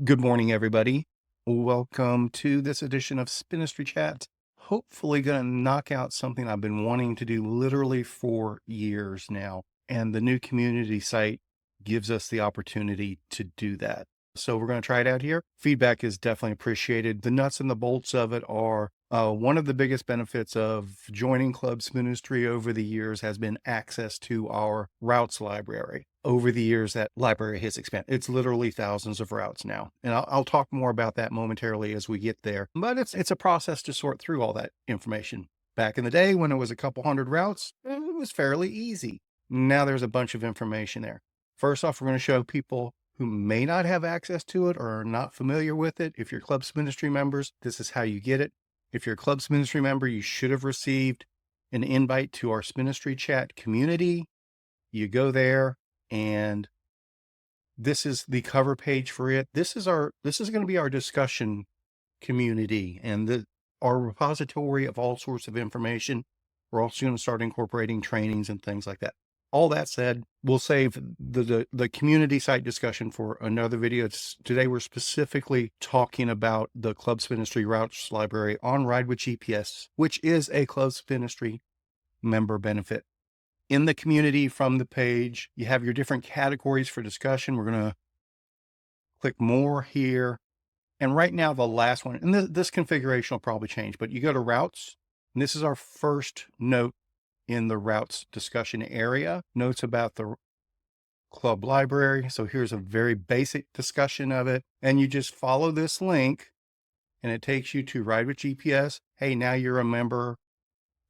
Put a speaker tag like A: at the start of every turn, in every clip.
A: Good morning, everybody. Welcome to this edition of Spinistry Chat. Hopefully, going to knock out something I've been wanting to do literally for years now. And the new community site gives us the opportunity to do that. So, we're going to try it out here. Feedback is definitely appreciated. The nuts and the bolts of it are one of the biggest benefits of joining Club Spinistry over the years has been access to our routes library. Over the years, that library has expanded. It's literally thousands of routes now. And I'll talk more about that momentarily as we get there. But it's a process to sort through all that information. Back in the day when it was a couple hundred routes, it was fairly easy. Now there's a bunch of information there. First off, we're going to show people who may not have access to it or are not familiar with it. If you're Club Spinistry members, this is how you get it. If you're a Club Spinistry member, you should have received an invite to our Spinistry Chat community. You go there, and this is the cover page for it. This is going to be our discussion community and our repository of all sorts of information. We're also going to start incorporating trainings and things like that. All that said, we'll save the community site discussion for another video. Today we're specifically talking about the Club Spinistry Routes Library on Ride with GPS, which is a Club Spinistry member benefit. In the community from the page, you have your different categories for discussion. We're going to click more here. And right now, the last one, and this configuration will probably change, but you go to routes, and this is our first note in the routes discussion area. Notes about the club library. So here's a very basic discussion of it. And you just follow this link and it takes you to Ride with GPS. Hey, now you're a member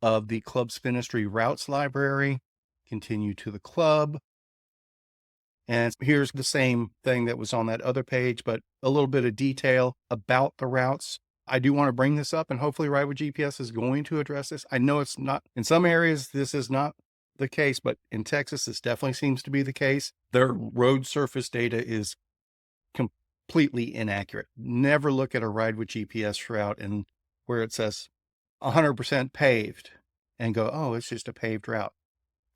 A: of the Club Spinistry Routes Library. Continue to the club. And here's the same thing that was on that other page, but a little bit of detail about the routes. I do want to bring this up, and hopefully Ride with GPS is going to address this. I know it's not, in some areas, this is not the case, but in Texas, this definitely seems to be the case. Their road surface data is completely inaccurate. Never look at a Ride with GPS route and where it says 100% paved and go, oh, it's just a paved route.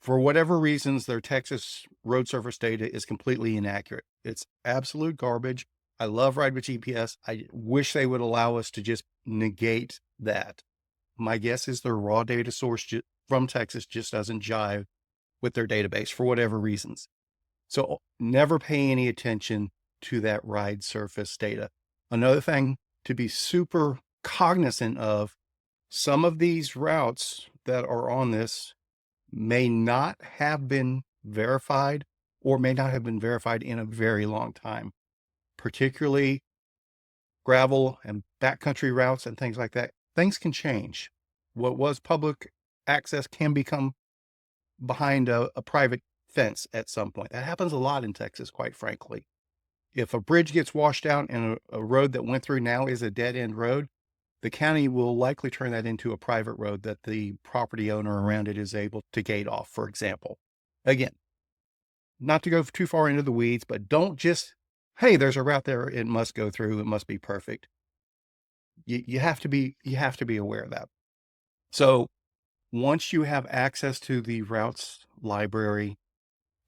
A: For whatever reasons, their Texas road surface data is completely inaccurate. It's absolute garbage. I love Ride with GPS. I wish they would allow us to just negate that. My guess is their raw data source from Texas just doesn't jive with their database for whatever reasons. So never pay any attention to that ride surface data. Another thing to be super cognizant of, some of these routes that are on this may not have been verified or may not have been verified in a very long time, particularly gravel and backcountry routes and things like that. Things can change. What was public access can become behind a private fence at some point. That happens a lot in Texas, quite frankly. If a bridge gets washed out and a road that went through now is a dead end road, the county will likely turn that into a private road that the property owner around it is able to gate off, for example. Again, not to go too far into the weeds, but don't just, hey, there's a route there, it must go through, it must be perfect. You have to be aware of that. So once you have access to the routes library,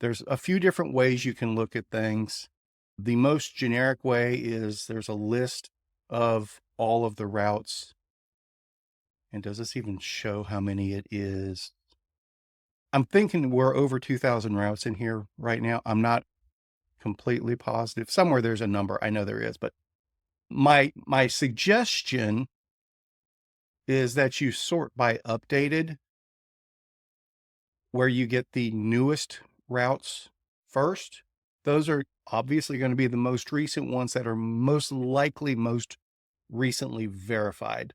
A: there's a few different ways you can look at things. The most generic way is there's a list of all of the routes. And does this even show how many it is? I'm thinking we're over 2,000 routes in here right now. I'm not completely positive. Somewhere there's a number. I know there is, but my suggestion is that you sort by updated, where you get the newest routes first. Those are obviously going to be the most recent ones that are most likely most recently verified.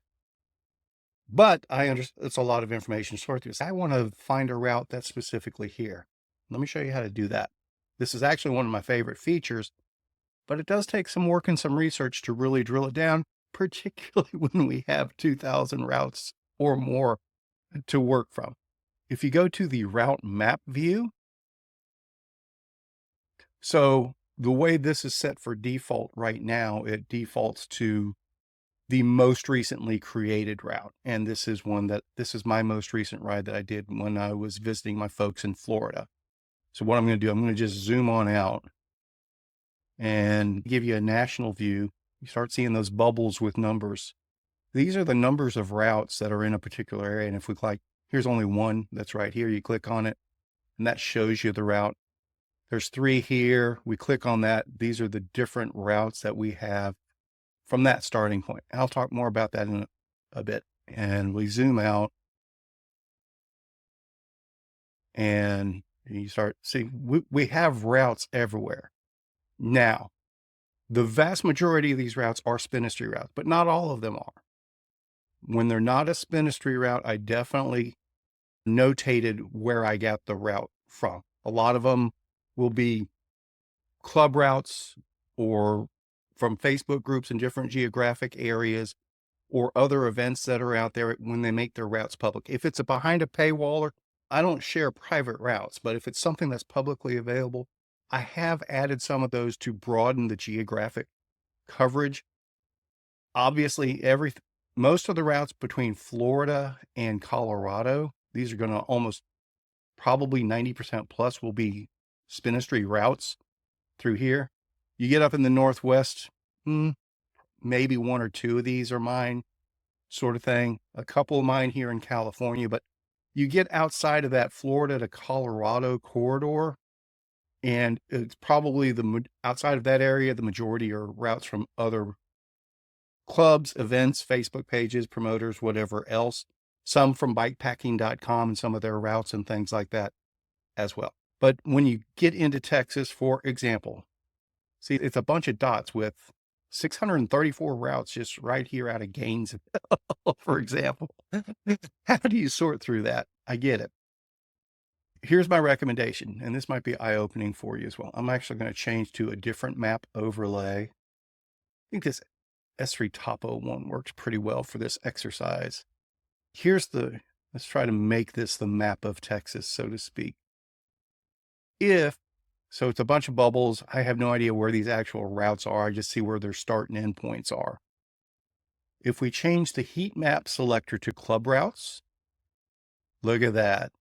A: But I understand it's a lot of information to sort through. So I want to find a route that's specifically here. Let me show you how to do that. This is actually one of my favorite features, but it does take some work and some research to really drill it down, particularly when we have 2,000 routes or more to work from. If you go to the route map view, so the way this is set for default right now, it defaults to the most recently created route. And this is my most recent ride that I did when I was visiting my folks in Florida. So what I'm going to do, I'm going to just zoom on out and give you a national view. You start seeing those bubbles with numbers. These are the numbers of routes that are in a particular area. And if we click, here's only one that's right here. You click on it and that shows you the route. There's 3 here. We click on that. These are the different routes that we have from that starting point. I'll talk more about that in a bit. And we zoom out and you start seeing we have routes everywhere. Now, the vast majority of these routes are Spinistry routes, but not all of them are. When they're not a Spinistry route, I definitely notated where I got the route from. A lot of them will be club routes or from Facebook groups in different geographic areas or other events that are out there when they make their routes public. If it's behind a paywall, I don't share private routes, but if it's something that's publicly available, I have added some of those to broaden the geographic coverage. Obviously, most of the routes between Florida and Colorado, these are going to almost probably 90% plus will be Spinistry routes through here. You get up in the Northwest, maybe 1 or 2 of these are mine, sort of thing. A couple of mine here in California, but you get outside of that Florida to Colorado corridor, and it's probably outside of that area, the majority are routes from other clubs, events, Facebook pages, promoters, whatever else. Some from bikepacking.com and some of their routes and things like that as well. But when you get into Texas, for example, see, it's a bunch of dots with 634 routes just right here out of Gainesville, for example. How do you sort through that? I get it. Here's my recommendation, and this might be eye-opening for you as well. I'm actually going to change to a different map overlay. I think this S3 Topo one works pretty well for this exercise. Let's try to make this the map of Texas, so to speak. So it's a bunch of bubbles. I have no idea where these actual routes are. I just see where their start and end points are. If we change the heat map selector to club routes, look at that.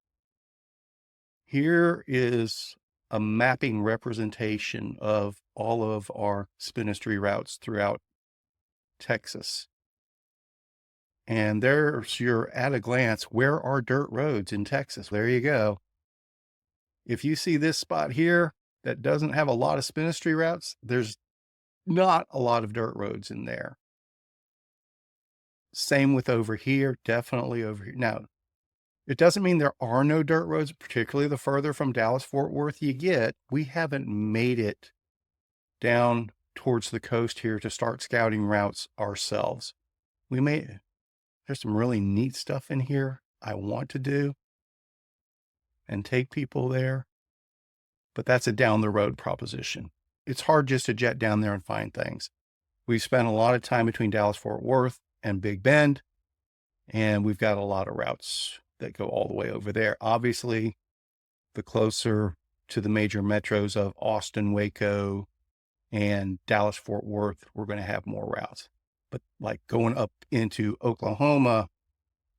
A: Here is a mapping representation of all of our Spinistry routes throughout Texas. And there's your at a glance, where are dirt roads in Texas? There you go. If you see this spot here that doesn't have a lot of Spinistry routes, there's not a lot of dirt roads in there. Same with over here, definitely over here. Now, it doesn't mean there are no dirt roads, particularly the further from Dallas-Fort Worth you get. We haven't made it down towards the coast here to start scouting routes ourselves. There's some really neat stuff in here I want to do and take people there, but that's a down the road proposition. It's hard just to jet down there and find things. We've spent a lot of time between Dallas-Fort Worth and Big Bend, and we've got a lot of routes that go all the way over there. Obviously, the closer to the major metros of Austin, Waco, and Dallas-Fort Worth, we're going to have more routes. But like going up into Oklahoma,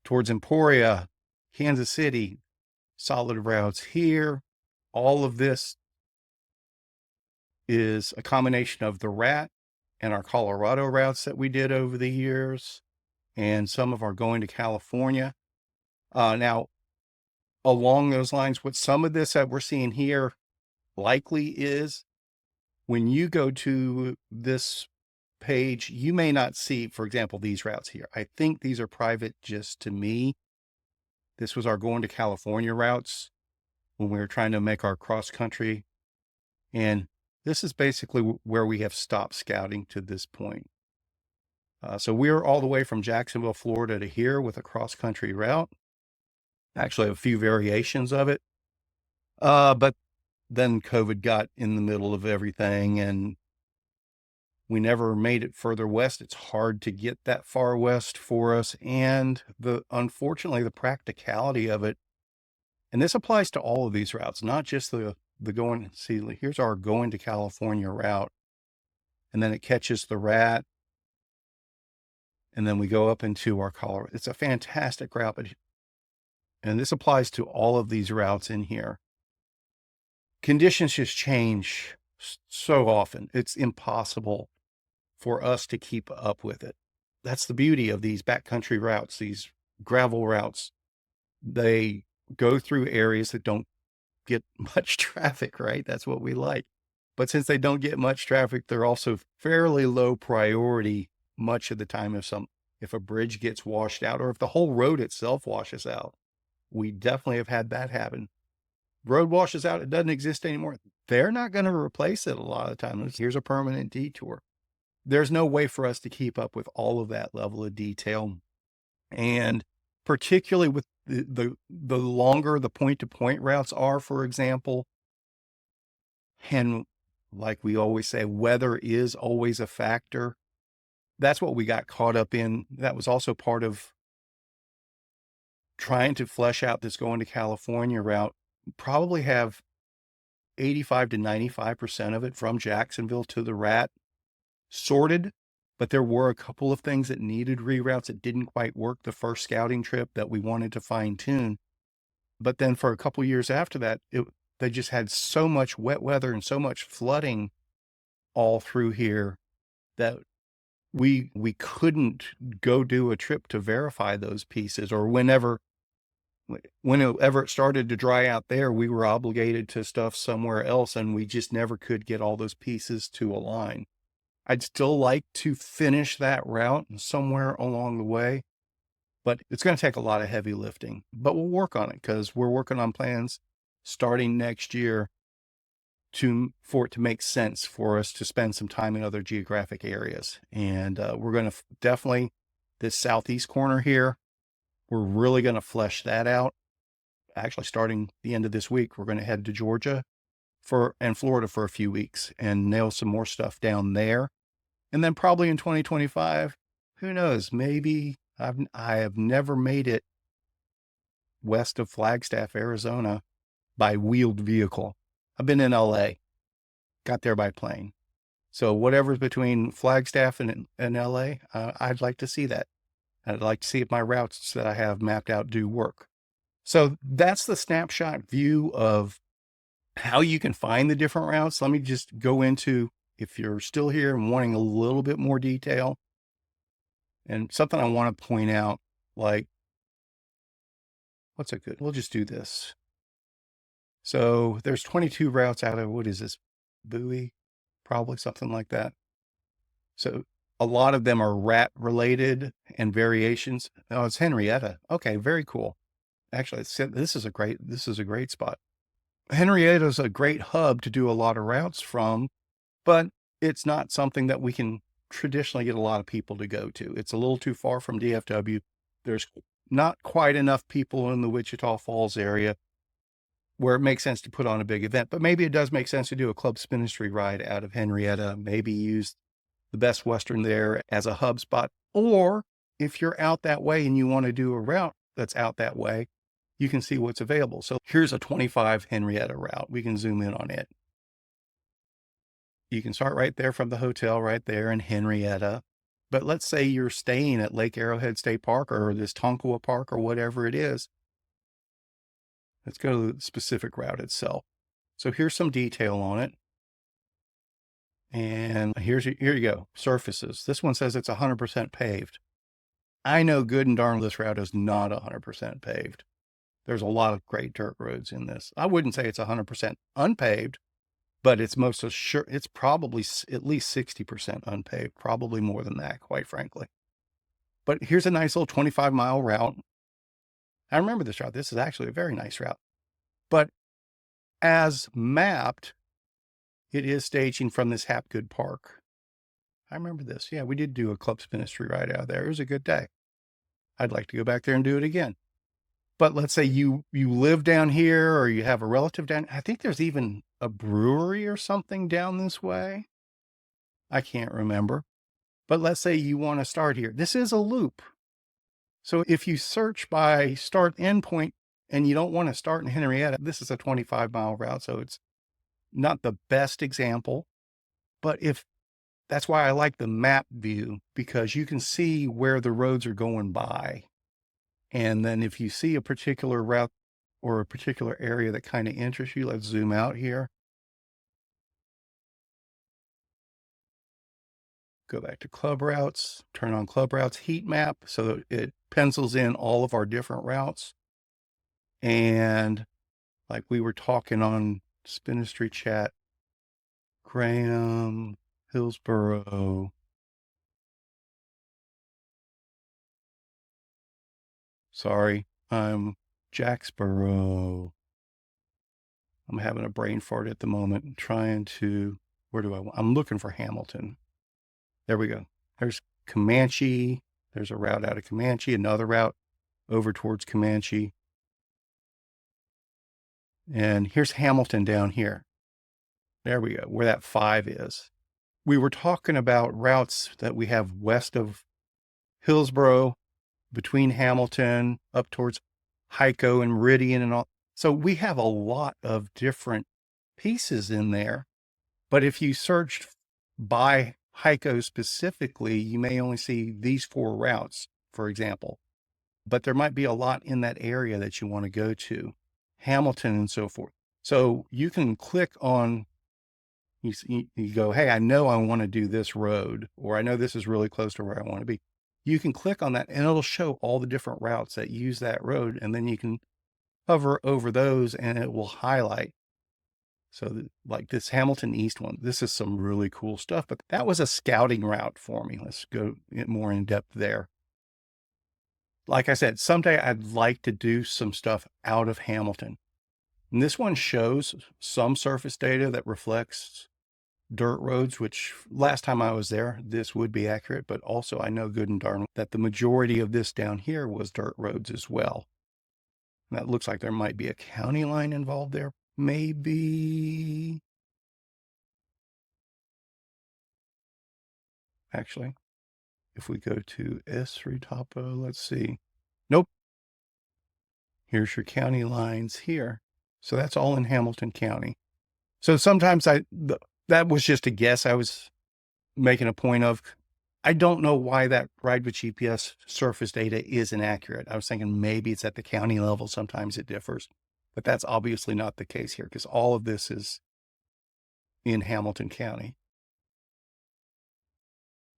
A: towards Emporia, Kansas City, solid routes here. All of this is a combination of the RAT and our Colorado routes that we did over the years, and some of our going to California. Now, along those lines, what some of this that we're seeing here likely is when you go to this page, you may not see, for example, these routes here. I think these are private just to me. This was our going to California routes when we were trying to make our cross country. And this is basically where we have stopped scouting to this point. So we're all the way from Jacksonville, Florida to here with a cross country route. Actually, a few variations of it. But then COVID got in the middle of everything and we never made it further west. It's hard to get that far west for us. And unfortunately, the practicality of it, and this applies to all of these routes, not just the going, see, here's our going to California route. And then it catches the RAT. And then we go up into our Colorado. It's a fantastic route. And this applies to all of these routes in here. Conditions just change so often. It's impossible for us to keep up with it. That's the beauty of these backcountry routes, these gravel routes. They go through areas that don't get much traffic, right? That's what we like. But since they don't get much traffic, they're also fairly low priority much of the time. If a bridge gets washed out or if the whole road itself washes out. We definitely have had that happen. Road washes out, it doesn't exist anymore. They're not going to replace it a lot of the time. Here's a permanent detour. There's no way for us to keep up with all of that level of detail. And particularly with the longer the point-to-point routes are, for example, and like we always say, weather is always a factor. That's what we got caught up in. That was also part of trying to flesh out this going to California route. Probably have 85 to 95% of it from Jacksonville to the Rat sorted, but there were a couple of things that needed reroutes that didn't quite work the first scouting trip that we wanted to fine tune. But then for a couple of years after that, they just had so much wet weather and so much flooding all through here that we couldn't go do a trip to verify those pieces, or whenever it started to dry out there, we were obligated to stuff somewhere else, and we just never could get all those pieces to align. I'd still like to finish that route somewhere along the way, but it's going to take a lot of heavy lifting. But we'll work on it because we're working on plans starting next year for it to make sense for us to spend some time in other geographic areas. And we're going to definitely, this southeast corner here, we're really going to flesh that out. Actually, starting the end of this week, we're going to head to Georgia and Florida for a few weeks and nail some more stuff down there. And then probably in 2025, who knows, maybe I have never made it west of Flagstaff, Arizona by wheeled vehicle. I've been in LA, got there by plane. So whatever's between Flagstaff and LA, I'd like to see that. I'd like to see if my routes that I have mapped out do work. So that's the snapshot view of how you can find the different routes. Let me just go into, if you're still here and wanting a little bit more detail, and something I want to point out, like, what's a good, we'll just do this. So there's 22 routes out of, what is this, Bowie? Probably something like that. So a lot of them are rat related and variations. Oh, it's Henrietta. Okay, very cool. Actually, this is a great spot. Henrietta is a great hub to do a lot of routes from, but it's not something that we can traditionally get a lot of people to go to. It's a little too far from DFW. There's not quite enough people in the Wichita Falls area where it makes sense to put on a big event, but maybe it does make sense to do a Club Spinistry ride out of Henrietta, maybe use the Best Western there as a hub spot. Or if you're out that way and you want to do a route that's out that way, you can see what's available. So here's a 25 Henrietta route. We can zoom in on it. You can start right there from the hotel right there in Henrietta. But let's say you're staying at Lake Arrowhead State Park or this Tonkawa Park or whatever it is. Let's go to the specific route itself. So here's some detail on it. And here you go, surfaces. This one says it's 100% paved. I know good and darn this route is not 100% paved. There's a lot of great dirt roads in this. I wouldn't say it's 100% unpaved, but it's it's probably at least 60% unpaved, probably more than that, quite frankly. But here's a nice little 25-mile route. I remember this route. This is actually a very nice route. But as mapped, it is staging from this Hapgood Park. I remember this. Yeah, we did do a Club Spinistry ride out there. It was a good day. I'd like to go back there and do it again. But let's say you live down here or you have a relative down. I think there's even a brewery or something down this way. I can't remember. But let's say you want to start here. This is a loop. So if you search by start endpoint and you don't want to start in Henrietta, this is a 25-mile route. So it's not the best example. But that's why I like the map view, because you can see where the roads are going by. And then if you see a particular route or a particular area that kind of interests you, let's zoom out here. Go back to club routes, turn on club routes heat map so that it pencils in all of our different routes. And like we were talking on Spinistry chat, Graham, Hillsborough. Sorry, I'm Jacksboro. I'm having a brain fart at the moment. I'm trying to, where do I want? I'm looking for Hamilton. There we go. There's Comanche. There's a route out of Comanche, another route over towards Comanche. And here's Hamilton down here. There we go, where that 5 is. We were talking about routes that we have west of Hillsborough, between Hamilton, up towards Hyco and Meridian and all. So we have a lot of different pieces in there. But if you searched by Hyco specifically, you may only see these 4 routes, for example. But there might be a lot in that area that you want to go to, Hamilton and so forth. So you can click on, you go, hey, I know I want to do this road, or I know this is really close to where I want to be. You can click on that and it'll show all the different routes that use that road. And then you can hover over those and it will highlight. So like this Hamilton East one, this is some really cool stuff, but that was a scouting route for me. Let's go more in depth there. Like I said, someday I'd like to do some stuff out of Hamilton. And this one shows some surface data that reflects dirt roads, which last time I was there, this would be accurate, but also I know good and darn that the majority of this down here was dirt roads as well. And that looks like there might be a county line involved there. Maybe. Actually, if we go to S3 Topo, let's see. Nope. Here's your county lines here. So that's all in Hamilton County. So sometimes that was just a guess I was making a point of. I don't know why that Ride with GPS surface data is inaccurate. I was thinking maybe it's at the county level. Sometimes it differs, but that's obviously not the case here because all of this is in Hamilton County.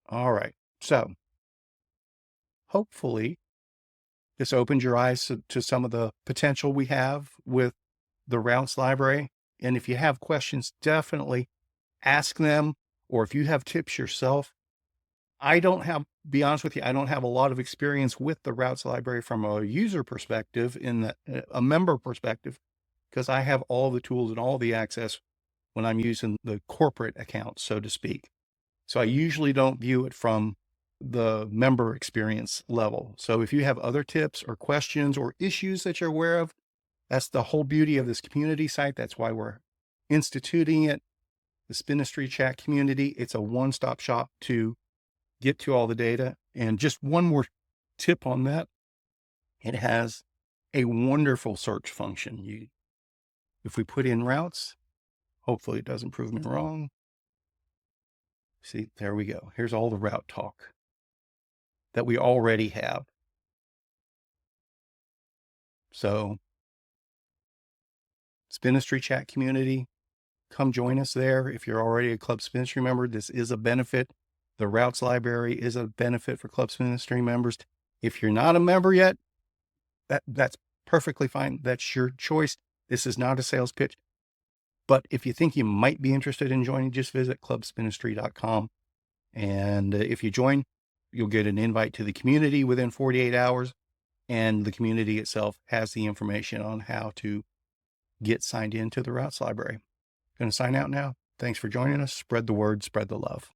A: All right. So hopefully this opens your eyes to some of the potential we have with the routes library. And if you have questions, definitely ask them. Or if you have tips yourself, be honest with you, I don't have a lot of experience with the routes library from a user perspective, a member perspective, because I have all the tools and all the access when I'm using the corporate account, so to speak. So I usually don't view it from the member experience level. So if you have other tips or questions or issues that you're aware of, that's the whole beauty of this community site. That's why we're instituting it. The Spinistry chat community, it's a one-stop shop to get to all the data. And just one more tip on that. It has a wonderful search function. If we put in routes, hopefully it doesn't prove me wrong. See, there we go. Here's all the route talk that we already have. So Spinistry chat community, come join us there. If you're already a Club Spinistry member, this is a benefit. The routes library is a benefit for Club Spinistry members. If you're not a member yet, that's perfectly fine. That's your choice. This is not a sales pitch. But if you think you might be interested in joining, just visit clubspinistry.com. And if you join, you'll get an invite to the community within 48 hours. And the community itself has the information on how to get signed into the routes library. Going to sign out now. Thanks for joining us. Spread the word, spread the love.